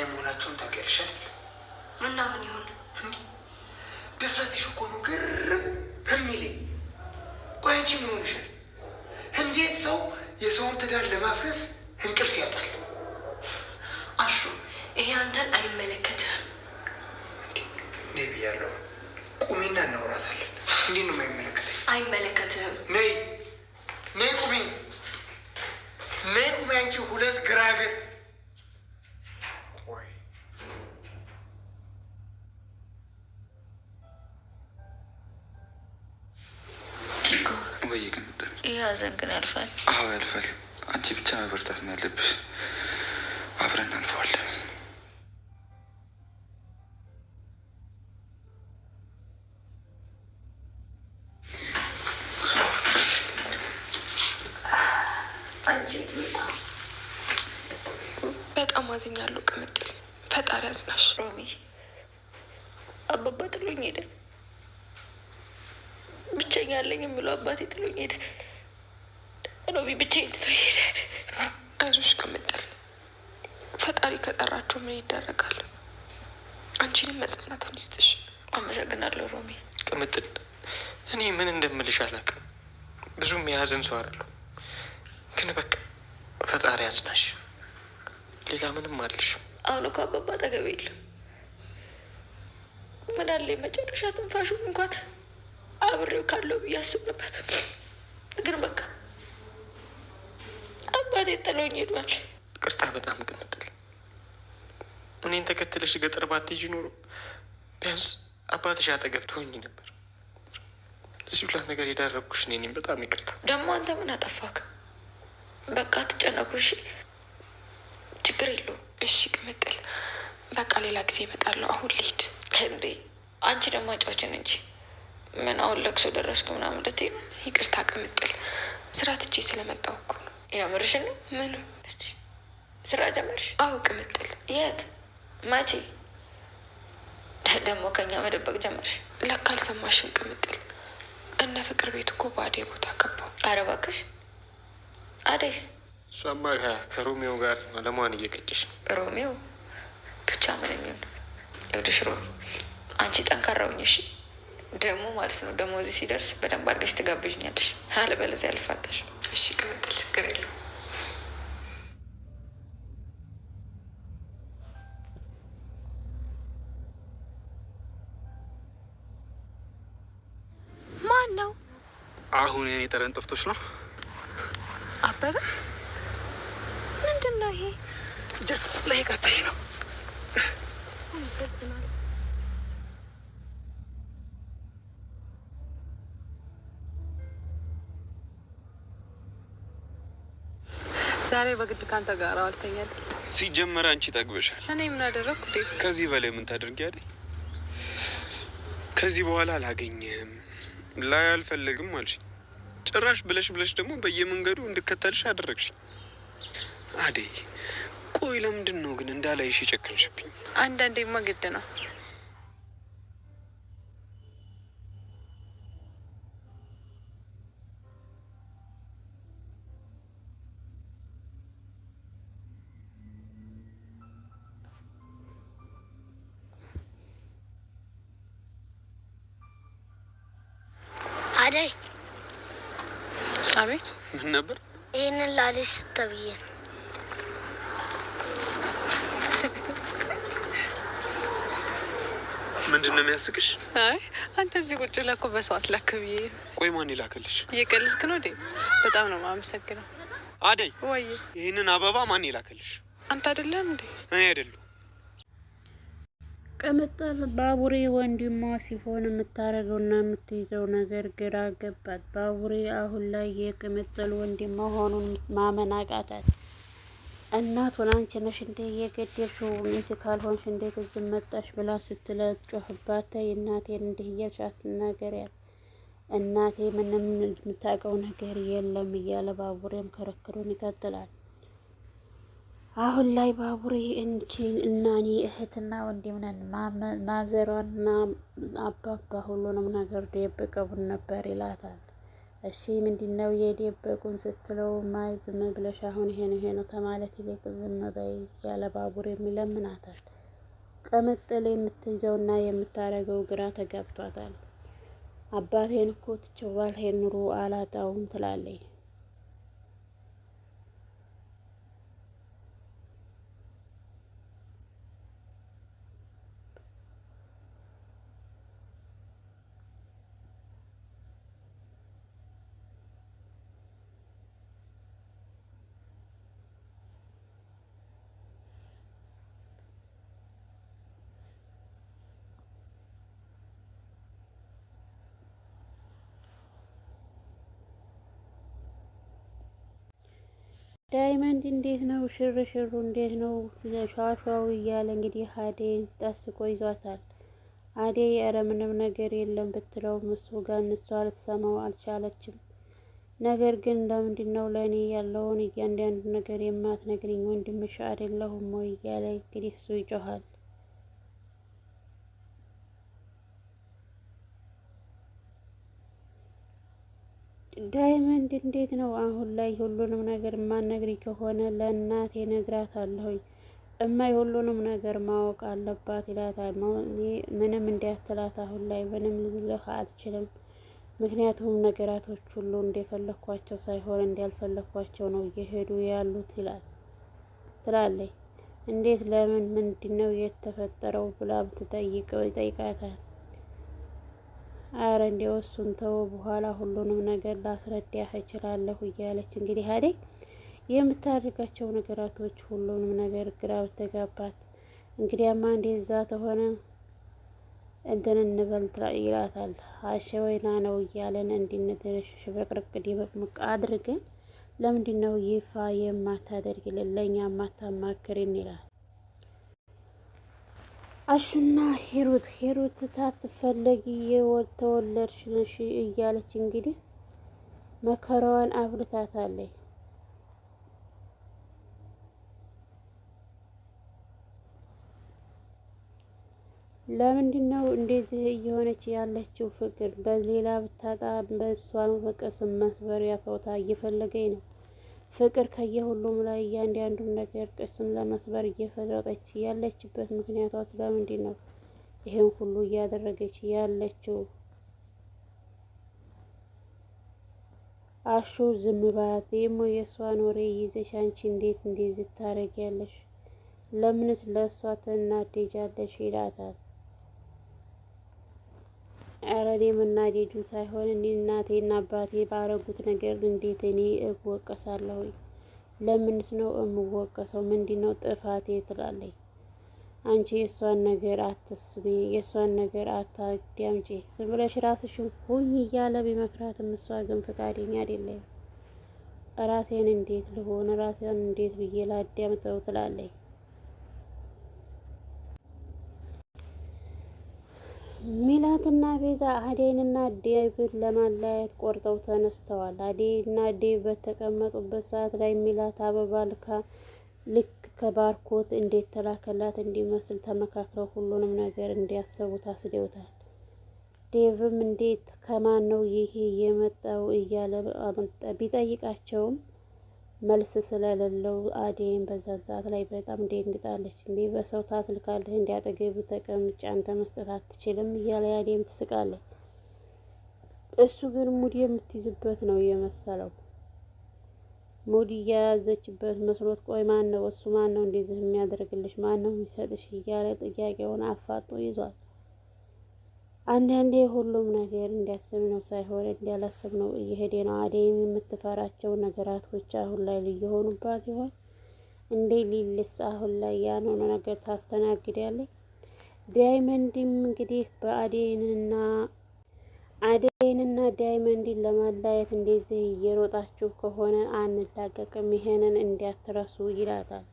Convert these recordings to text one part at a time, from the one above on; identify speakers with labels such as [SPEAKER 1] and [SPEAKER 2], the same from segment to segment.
[SPEAKER 1] ላይ መሆናቸውን ታውቂያለሽ
[SPEAKER 2] እና ምን ይሆን
[SPEAKER 1] ድፍረትሽ እኮ ነው ግርም የሚለኝ። ቆይ አንቺ ምን ሆነሻል? እንዴት ሰው የሰውን ትዳር ለማፍረስ እንቅልፍ ያጣል?
[SPEAKER 2] አሹ ይሄ አንተን አይመለከትህም።
[SPEAKER 1] ነይ ብያለሁ። ቁሚና እናውራታለን። እንዴት ነው የማይመለከትህ?
[SPEAKER 2] አይመለከትህም።
[SPEAKER 1] ነይ ነይ ቁሚ፣ ነይ ቁሚ። አንቺ ሁለት ግራግር። ቆይ
[SPEAKER 3] ወይ ቅምጥ፣
[SPEAKER 2] ይህ ሀዘን ግን ያልፋል።
[SPEAKER 3] አዎ ያልፋል። አንቺ ብቻ መበርታት ነው ያለብሽ። አብረን እናልፈዋለን።
[SPEAKER 4] በጣም አዝኛለሁ ቅምጥል። ፈጣሪ አዝናሽ።
[SPEAKER 2] ሮሚ አባባ ጥሎኝ ሄደ። ብቸኛ አለኝ የምለው አባቴ ጥሎኝ ሄደ። ሮሚ ብቻዬን ትቶኝ ሄደ።
[SPEAKER 4] አይዞሽ ቅምጥል፣ ፈጣሪ ከጠራቸው ምን ይደረጋል። አንቺንም መጽናናቱን ይስጥሽ።
[SPEAKER 2] አመሰግናለሁ ሮሚ።
[SPEAKER 5] ቅምጥል፣ እኔ ምን እንደምልሽ አላውቅም። ብዙም የያዘን ሰው አይደለሁ፣ ግን በቃ ፈጣሪ አጽናሽ። ሌላ ምንም አልልሽም።
[SPEAKER 2] አሁን እኮ አባባ አጠገቤ የለም። ምን አለ የመጨረሻ ትንፋሹን እንኳን አብሬው ካለው ብዬ አስብ ነበር፣ ግን በቃ አባቴ ጥሎኝ ሄዷል።
[SPEAKER 5] ቅርታ በጣም ቅምጥል። እኔን ተከትለሽ ገጠር ባትሄጂ ኖሮ ቢያንስ አባትሽ አጠገብ ትሆኚ ነበር። ለዚህ ሁላ ነገር የዳረኩሽ እኔ ነኝ። በጣም ይቅርታ።
[SPEAKER 2] ደግሞ አንተ ምን አጠፋክ? በቃ አትጨነቁ እሺ። ችግር የለውም።
[SPEAKER 4] እሺ ቅምጥል፣ በቃ ሌላ ጊዜ እመጣለሁ። አሁን ልሂድ።
[SPEAKER 2] እንዴ አንቺ ደግሞ አጫዎችን እንጂ ምን አሁን ለቅሶ ደረስኩ ምናምን ልትይ ነው?
[SPEAKER 4] ይቅርታ ቅምጥል፣ ስራ ትቼ ስለመጣሁ እኮ ነው።
[SPEAKER 2] ያምርሽን ነው?
[SPEAKER 4] ምኑ
[SPEAKER 2] ስራ ጀመርሽ?
[SPEAKER 4] አዎ ቅምጥል።
[SPEAKER 2] የት? መቼ? ደግሞ ከኛ መደበቅ ጀመርሽ?
[SPEAKER 4] ለካ አልሰማሽም ቅምጥል። እነ ፍቅር ቤት እኮ በአደይ ቦታ ገባሁ።
[SPEAKER 2] ኧረ እባክሽ። አደይስ?
[SPEAKER 5] እሷማ ከሮሜዮ ጋር አለሟን እየቀጨሽ ነው።
[SPEAKER 2] ሮሜዮ ብቻ ምን የሚሆን ይኸውልሽ ሮሚ፣ አንቺ ጠንካራውኝ እሺ። ደግሞ ማለት ነው ደግሞ እዚህ ሲደርስ በደንብ አድርገሽ ትጋብዥኛለሽ፣ አለበለዚያ አልፋታሽ።
[SPEAKER 4] እሺ ቅምጥል፣ ችግር የለውም።
[SPEAKER 2] ማን ነው?
[SPEAKER 6] አሁን የኔ ጠረን ጠፍቶች ነው።
[SPEAKER 2] አበበ ምንድን ነው ይሄ?
[SPEAKER 6] ጀስት ላይ ቀጣይ ነው።
[SPEAKER 2] አመሰግናለሁ።
[SPEAKER 7] ዛሬ በግድ ካንተ ጋር አልተኛል።
[SPEAKER 6] ሲጀመር አንቺ ጠግበሻል።
[SPEAKER 7] እኔ ምን አደረኩ?
[SPEAKER 6] ከዚህ በላይ ምን ታደርጊያለሽ? ከዚህ በኋላ አላገኘህም፣ ላይ አልፈልግም አልሽ። ጭራሽ ብለሽ ደግሞ በየመንገዱ እንድከተልሽ አደረግሽ። አደይ ቆይ ለምንድን ነው ግን እንዳላይሽ የጨከንሽብኝ?
[SPEAKER 7] አንዳንዴማ ግድ ነው።
[SPEAKER 8] አደይ።
[SPEAKER 7] አቤት።
[SPEAKER 6] ምን ነበር?
[SPEAKER 8] ይህንን ላሌ ስተብዬ
[SPEAKER 6] ምንድን ነው የሚያስቅሽ?
[SPEAKER 7] አይ አንተ እዚህ ቁጭ ብለህ እኮ በሰው አስላክብዬ።
[SPEAKER 6] ቆይ ማን ይላክልሽ?
[SPEAKER 7] እየቀለድክ ነው? በጣም ነው የማመሰግነው።
[SPEAKER 6] አደይ
[SPEAKER 7] ወይ
[SPEAKER 6] ይህንን አበባ ማን ይላክልሽ?
[SPEAKER 7] አንተ አይደለም እንዴ?
[SPEAKER 6] እኔ አይደለሁ።
[SPEAKER 9] ቅምጥል ባቡሬ ወንድሟ ሲሆን የምታደርገውና የምትይዘው ነገር ግራ ገባት። ባቡሬ አሁን ላይ የቅምጥል ወንድም መሆኑን ማመን አቃታት። እናቱን አንቺ ነሽ እንዴ የገደልሽው? ሚስት ካልሆንሽ እንዴት እዚህ መጣሽ ብላ ስትለጮህባት እናቴን እንዲህ እያልሽ አትናገሪያት፣ እናቴ ምንም የምታውቀው ነገር የለም እያለ ባቡሬም ክርክሩን ይቀጥላል። አሁን ላይ ባቡሬ እንቺ እና እኔ እህትና ወንድም ነን፣ ማዘሯና አባባ ሁሉንም ነገር ደብቀውን ነበር ይላታል። እሺ ምንድነው የደበቁን ስትለው ማይ ዝም ብለሽ አሁን ይሄ ነው ተማለት ይልቅ ዝም በይ ያለ ባቡሬ የሚለምናታል። ቅምጥል የምትይዘውና የምታረገው ግራ ተጋብቷታል። አባቴን እኮ ትቼው ባልሄድ ኑሮ አላጣውም ትላለች። ዳይመንድ እንዴት ነው ሽርሽሩ እንዴት ነው ሻሻው እያለ እንግዲህ አደይን ጠስቆ ይዟታል። አደይ ኧረ ምንም ነገር የለም ብትለውም እሱ ጋር እሷ ልትሰማው አልቻለችም። ነገር ግን ለምንድነው ለእኔ ያለውን እያንዳንዱ ነገር የማትነግሪኝ ወንድምሽ አይደለሁም ወይ እያለ እንግዲህ እሱ ይጮሃል። ዳይመንድ እንዴት ነው አሁን ላይ ሁሉንም ነገር ማነግሪ ከሆነ ለእናቴ ነግራታለሁኝ እማይ ሁሉንም ነገር ማወቅ አለባት ይላታል። ምንም እንዲያትላት አሁን ላይ ምንም ልልህ አልችልም፣ ምክንያቱም ነገራቶች ሁሉ እንደፈለኳቸው ሳይሆን እንዳልፈለኳቸው ነው እየሄዱ ያሉት ይላል ትላለች። እንዴት ለምን ምንድነው የተፈጠረው ብላ ይጠይቃታል። አረ እንደው እሱን ተው በኋላ ሁሉንም ነገር ላስረዳህ እችላለሁ እያለች እንግዲህ አደይ የምታደርጋቸው ነገራቶች ሁሉንም ነገር ግራ በተጋባት እንግዲያማ እንደዛ ተሆነ እንትን እንበል ይላታል። አሸወይና ነው እያለን እንድንትሽ ሽብርቅርቅ ዲበቅምቅ አድርገን ለምንድነው ይፋ የማታደርግልን ለእኛ ማታማክሪን ይላል። አሹና ሂሩት ታትፈለጊ ተወለድሽ ነሽ እያለች እንግዲህ መከራዋን አብልታታለች። ለምንድነው እንደዚህ እየሆነች ያለችው? ፍቅር በሌላ ብታጣ በእሷን በቅስም መስበሪያ ቦታ እየፈለገኝ ነው። ፍቅር ከየሁሉም ላይ እያንዳንዱን ነገር ቅስም ለመስበር እየፈረጠች ያለችበት ምክንያቷ ስለምንድን ነው ይሄን ሁሉ እያደረገች ያለችው? አሹ ዝም ባት ደግሞ የእሷን ወሬ ይዘሽ አንቺ እንዴት እንደዚህ ታረጊያለሽ? ለምንስ ለእሷ ትናደጃለሽ? ይላታል። ኧረ እኔ መናደዱን ሳይሆን እኔ እናቴና አባቴ ባረጉት ነገር እንዴት እኔ እወቀሳለሁ? ለምንስ ነው እምወቀሰው? ምንድነው ጥፋቴ? ትላለች። አንቺ የእሷን ነገር አትስሚ፣ የእሷን ነገር አታዳምጪ፣ ዝም ብለሽ ራስሽን ሁኚ እያለ ቢመክራትም እሷ ግን ፈቃደኛ አይደለም። ራሴን እንዴት ልሆን፣ ራሴን እንዴት ብዬ ላዳምጠው? ትላለች። ሚላትና ቤዛ አደይንና ዴቭን ለማለያየት ቆርጠው ተነስተዋል። አደይና ዴቭ በተቀመጡበት ሰዓት ላይ ሚላት አበባ ልክ ከባርኮት እንዴት ተላከላት እንዲመስል ተመካክረው ሁሉንም ነገር እንዲያሰቡ ታስደውታል። ዴቭም እንዴት ከማን ነው ይሄ የመጣው እያለ ቢጠይቃቸውም መልስ ስለሌለው አደይን በዛን ሰዓት ላይ በጣም ደንግጣለች። እንዴ በሰው ታስልካለህ እንዲያጠገብ ተቀምጬ አንተ መስጠት አትችልም እያለ አደይም ትስቃለች። እሱ ግን ሙድ የምትይዝበት ነው የመሰለው። ሙድ እየያዘችበት መስሎት ቆይ ማን ነው እሱ? ማን ነው እንደዚህ የሚያደርግልሽ? ማን ነው የሚሰጥሽ? እያለ ጥያቄውን አፋጦ ይዟል። አንዳንዴ ሁሉም ነገር እንዲያስብነው ሳይሆን እንዲያላስብነው እየሄደ ነው። አደይም የምትፈራቸው ነገራቶች አሁን ላይ እየሆኑባት ይሆን እንዴ? ሊልስ አሁን ላይ ያንኑ ነገር ታስተናግዳለች። ዳይመንድም እንግዲህ አደይንና ዳይመንድን ለማለያየት እንደዚህ እየሮጣችሁ ከሆነ አንላቀቅም፣ ይሄንን እንዲያትረሱ ይላታል።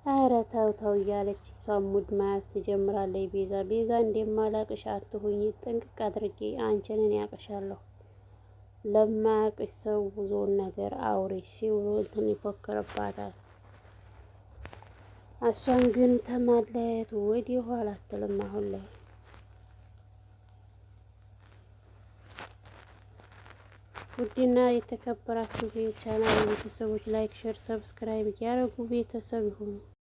[SPEAKER 9] ኧረ ተው ተው እያለች እሷን ሙድ መያዝ ትጀምራለች። ቤዛ እንደማላቅሽ አትሁኝ፣ ጥንቅቅ አድርጌ አንቺንን ያቅሻለሁ፣ ለማያቅሽ ሰው ብዙውን ነገር አውሪ ብሎ እንትን ይፎክርባታል። እሷን ግን ተማለያየት ወዲህ ኋላ አትልም አሁን ላይ። ውድና የተከበራችሁ የቻናል ቤተሰቦች ላይክ፣ ሼር፣ ሰብስክራይብ ያደረጉ ቤተሰብ ይሁኑ።